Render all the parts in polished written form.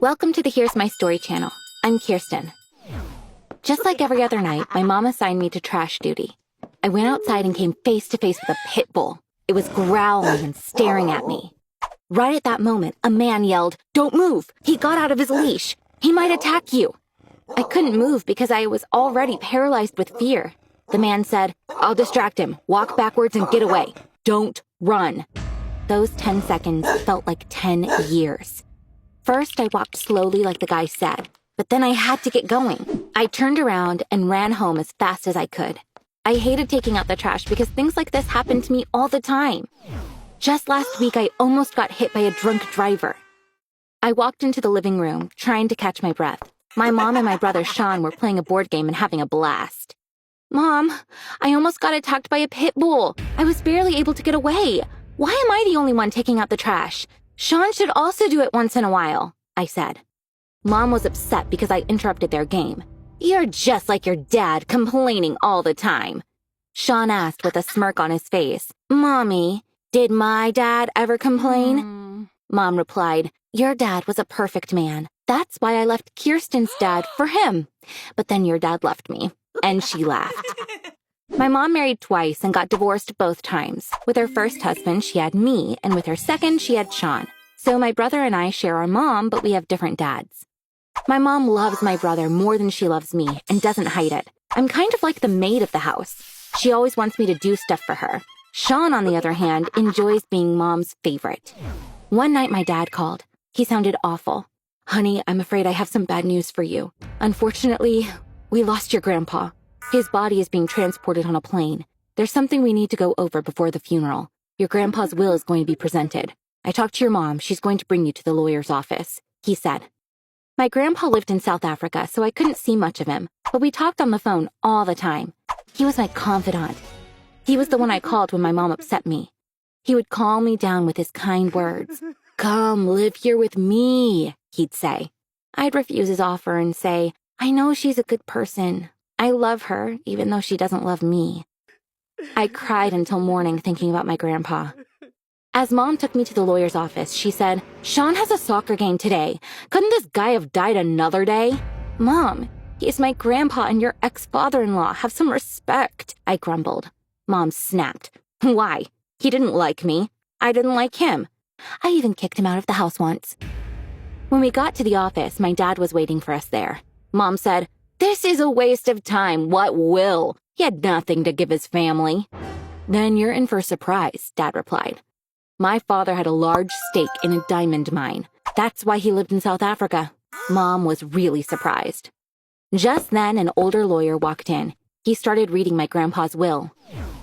Welcome to the Here's My Story channel. I'm Kirsten. Just like every other night, my mom assigned me to trash duty. I went outside and came face to face with a pit bull. It was growling and staring at me. Right at that moment, a man yelled, "Don't move! He got out of his leash! He might attack you!" I couldn't move because I was already paralyzed with fear. The man said, "I'll distract him. Walk backwards and get away. Don't run." Those 10 seconds felt like 10 years. First, I walked slowly like the guy said, but then I had to get going. I turned around and ran home as fast as I could. I hated taking out the trash because things like this happen to me all the time. Just last week, I almost got hit by a drunk driver. I walked into the living room, trying to catch my breath. My mom and my brother Sean were playing a board game and having a blast. "Mom, I almost got attacked by a pit bull. I was barely able to get away. Why am I the only one taking out the trash? Sean should also do it once in a while," I said. Mom was upset because I interrupted their game. "You're just like your dad, complaining all the time," Sean asked with a smirk on his face. "Mommy, did my dad ever complain?" Mom replied, "Your dad was a perfect man. That's why I left Kirsten's dad for him. But then your dad left me." And she laughed. My mom married twice and got divorced both times. With her first husband, she had me, and with her second, she had Sean. So my brother and I share our mom, but we have different dads. My mom loves my brother more than she loves me and doesn't hide it. I'm kind of like the maid of the house. She always wants me to do stuff for her. Sean, on the other hand, enjoys being mom's favorite. One night my dad called. He sounded awful. "Honey, I'm afraid I have some bad news for you. Unfortunately, we lost your grandpa. His body is being transported on a plane. There's something we need to go over before the funeral. Your grandpa's will is going to be presented. I talked to your mom. She's going to bring you to the lawyer's office," he said. My grandpa lived in South Africa, so I couldn't see much of him, but we talked on the phone all the time. He was my confidant. He was the one I called when my mom upset me. He would calm me down with his kind words. "Come, live here with me," he'd say. I'd refuse his offer and say, "I know she's a good person. I love her, even though she doesn't love me." I cried until morning thinking about my grandpa. As Mom took me to the lawyer's office, she said, "Sean has a soccer game today. Couldn't this guy have died another day?" "Mom, he's my grandpa and your ex-father-in-law. Have some respect," I grumbled. Mom snapped. "Why? He didn't like me. I didn't like him. I even kicked him out of the house once." When we got to the office, my dad was waiting for us there. Mom said, "This is a waste of time. What will? He had nothing to give his family." "Then you're in for a surprise," Dad replied. "My father had a large stake in a diamond mine. That's why he lived in South Africa." Mom was really surprised. Just then, an older lawyer walked in. He started reading my grandpa's will.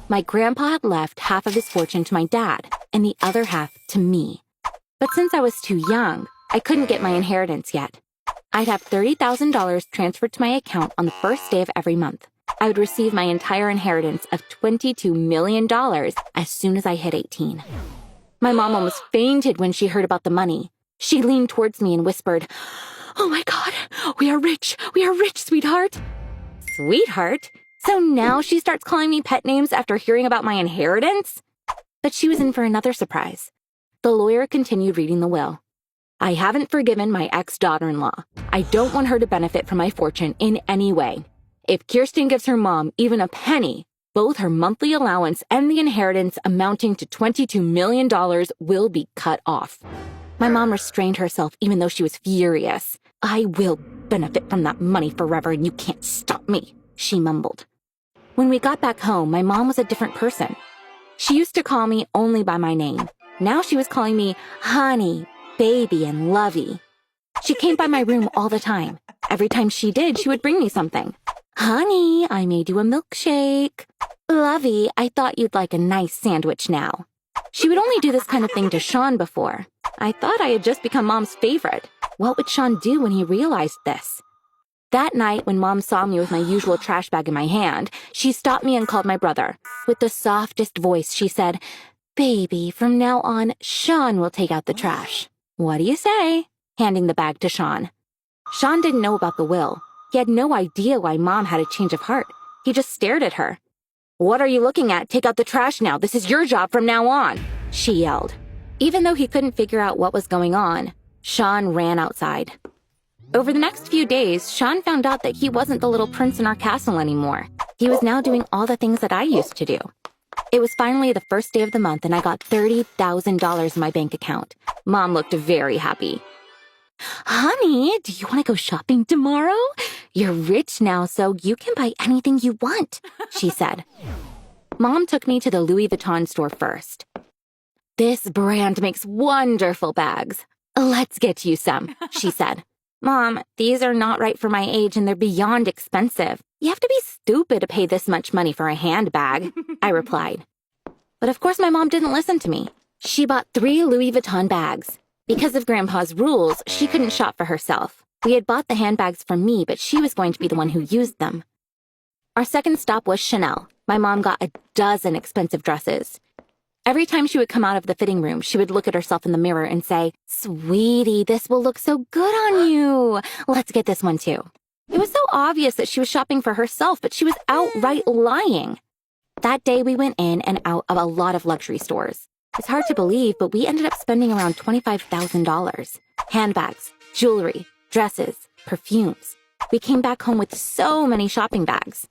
My grandpa had left half of his fortune to my dad and the other half to me. But since I was too young, I couldn't get my inheritance yet. I'd have $30,000 transferred to my account on the first day of every month. I would receive my entire inheritance of $22 million as soon as I hit 18. My mom almost fainted when she heard about the money. She leaned towards me and whispered, "Oh my God, we are rich, sweetheart." Sweetheart? So now she starts calling me pet names after hearing about my inheritance? But she was in for another surprise. The lawyer continued reading the will. "I haven't forgiven my ex-daughter-in-law. I don't want her to benefit from my fortune in any way. If Kirsten gives her mom even a penny, both her monthly allowance and the inheritance amounting to $22 million will be cut off." My mom restrained herself even though she was furious. "I will benefit from that money forever and you can't stop me," she mumbled. When we got back home, my mom was a different person. She used to call me only by my name. Now she was calling me honey, baby, and lovey. She came by my room all the time. Every time she did, she would bring me something. "Honey, I made you a milkshake." "Lovey, I thought you'd like a nice sandwich now." She would only do this kind of thing to Sean before. I thought I had just become Mom's favorite. What would Sean do when he realized this? That night, when Mom saw me with my usual trash bag in my hand, she stopped me and called my brother. With the softest voice, she said, "Baby, from now on, Sean will take out the trash. What do you say?" handing the bag to Sean. Sean didn't know about the will. He had no idea why Mom had a change of heart. He just stared at her. "What are you looking at? Take out the trash now. This is your job from now on," she yelled. Even though he couldn't figure out what was going on, Sean ran outside. Over the next few days, Sean found out that he wasn't the little prince in our castle anymore. He was now doing all the things that I used to do. It was finally the first day of the month and I got $30,000 in my bank account. Mom looked very happy. Honey, do you want to go shopping tomorrow? You're rich now, so you can buy anything you want, she said. Mom took me to the Louis Vuitton store first. This brand makes wonderful bags. Let's get you some, she said. Mom, these are not right for my age and they're beyond expensive. You have to be stupid to pay this much money for a handbag, I replied. But of course my mom didn't listen to me. She bought 3 Louis Vuitton bags. Because of Grandpa's rules, she couldn't shop for herself. We had bought the handbags for me, but she was going to be the one who used them. Our second stop was Chanel. My mom got a dozen expensive dresses. Every time she would come out of the fitting room, she would look at herself in the mirror and say, "Sweetie, this will look so good on you. Let's get this one too." It was so obvious that she was shopping for herself, but she was outright lying. That day we went in and out of a lot of luxury stores. It's hard to believe, but we ended up spending around $25,000. Handbags, jewelry, dresses, perfumes. We came back home with so many shopping bags.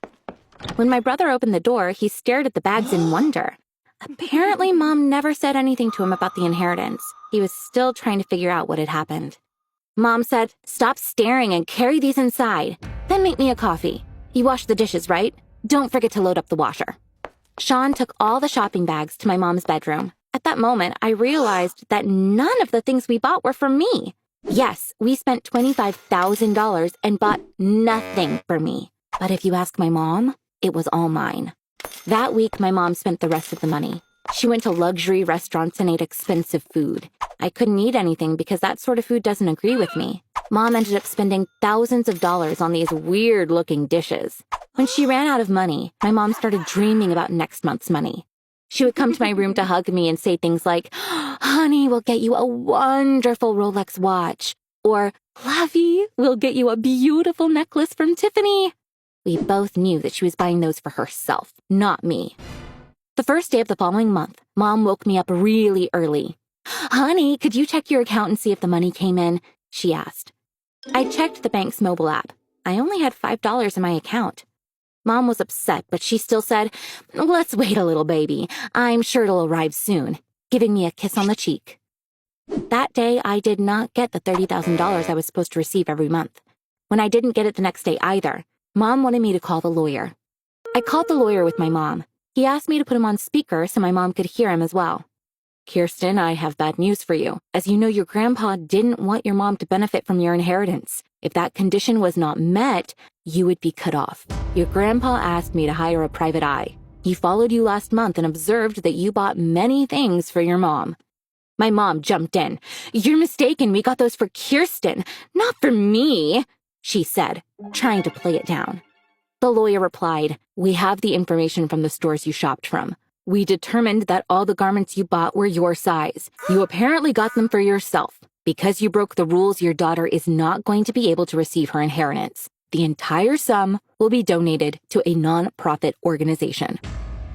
When my brother opened the door, he stared at the bags in wonder. Apparently, Mom never said anything to him about the inheritance. He was still trying to figure out what had happened. Mom said, "Stop staring and carry these inside. Then make me a coffee. You washed the dishes, right? Don't forget to load up the washer." Sean took all the shopping bags to my mom's bedroom. At that moment, I realized that none of the things we bought were for me. Yes, we spent $25,000 and bought nothing for me. But if you ask my mom, it was all mine. That week, my mom spent the rest of the money. She went to luxury restaurants and ate expensive food. I couldn't eat anything because that sort of food doesn't agree with me. Mom ended up spending thousands of dollars on these weird-looking dishes. When she ran out of money, my mom started dreaming about next month's money. She would come to my room to hug me and say things like, "Honey, we'll get you a wonderful Rolex watch." Or, "Fluffy, we'll get you a beautiful necklace from Tiffany." We both knew that she was buying those for herself, not me. The first day of the following month, Mom woke me up really early. "Honey, could you check your account and see if the money came in?" she asked. I checked the bank's mobile app. I only had $5 in my account. Mom was upset, but she still said, "Let's wait a little, baby. I'm sure it'll arrive soon," giving me a kiss on the cheek. That day, I did not get the $30,000 I was supposed to receive every month. When I didn't get it the next day either, Mom wanted me to call the lawyer. I called the lawyer with my mom. He asked me to put him on speaker so my mom could hear him as well. "Kirsten, I have bad news for you. As you know, your grandpa didn't want your mom to benefit from your inheritance. If that condition was not met, you would be cut off. Your grandpa asked me to hire a private eye. He followed you last month and observed that you bought many things for your mom." My mom jumped in. "You're mistaken. We got those for Kirsten, not for me," she said, trying to play it down. The lawyer replied, "We have the information from the stores you shopped from. We determined that all the garments you bought were your size. You apparently got them for yourself. Because you broke the rules, your daughter is not going to be able to receive her inheritance. The entire sum will be donated to a non-profit organization."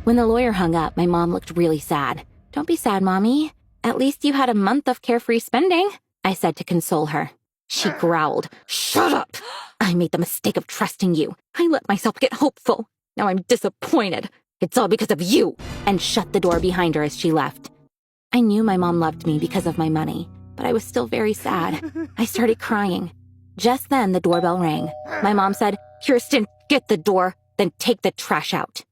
When the lawyer hung up, my mom looked really sad. "Don't be sad, Mommy. At least you had a month of carefree spending," I said to console her. She growled, "Shut up! I made the mistake of trusting you. I let myself get hopeful. Now I'm disappointed. It's all because of you," and shut the door behind her as she left. I knew my mom loved me because of my money, but I was still very sad. I started crying. Just then, the doorbell rang. My mom said, "Kirsten, get the door, then take the trash out."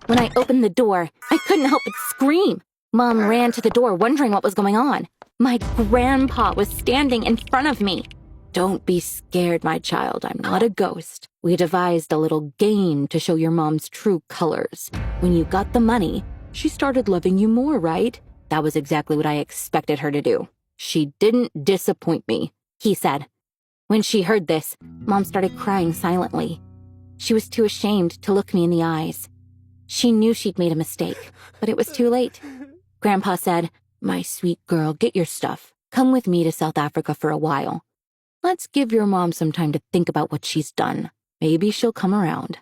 When I opened the door, I couldn't help but scream. Mom ran to the door, wondering what was going on. My grandpa was standing in front of me. "Don't be scared, my child. I'm not a ghost. We devised a little game to show your mom's true colors. When you got the money, she started loving you more, right? That was exactly what I expected her to do. She didn't disappoint me," he said. When she heard this, Mom started crying silently. She was too ashamed to look me in the eyes. She knew she'd made a mistake, but it was too late. Grandpa said, "My sweet girl, get your stuff. Come with me to South Africa for a while. Let's give your mom some time to think about what she's done. Maybe she'll come around."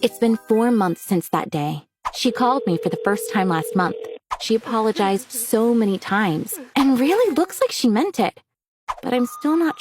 It's been 4 months since that day. She called me for the first time last month. She apologized so many times and really looks like she meant it. but I'm still not sure